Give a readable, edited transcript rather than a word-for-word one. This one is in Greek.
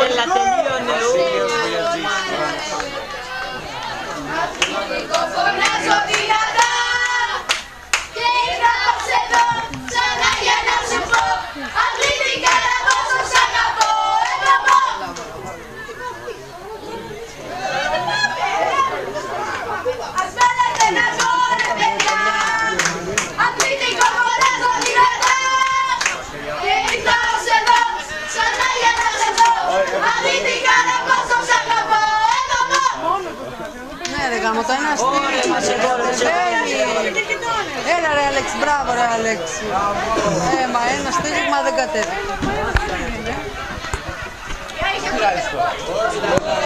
Έλα, τελείωνε. Φωνάζω δυνατά και ήρθα ως εδώ ξανά για να σου πω αθλητικά να πόσο σ' αγαπώ. Ας βάλετε να ζω ρε παιδιά, αθλητικό φωνάζω δυνατά και ήρθα ως εδώ ξανά για να σε δω αθλητικά να πόσο σ' αγαπώ. Ναι ρε γάμο, το ένα αστείο. Έλα ρε Άλεξ, μπράβο ρε Άλεξ. Μα ένα στήριγμα δεν κατέβηκε.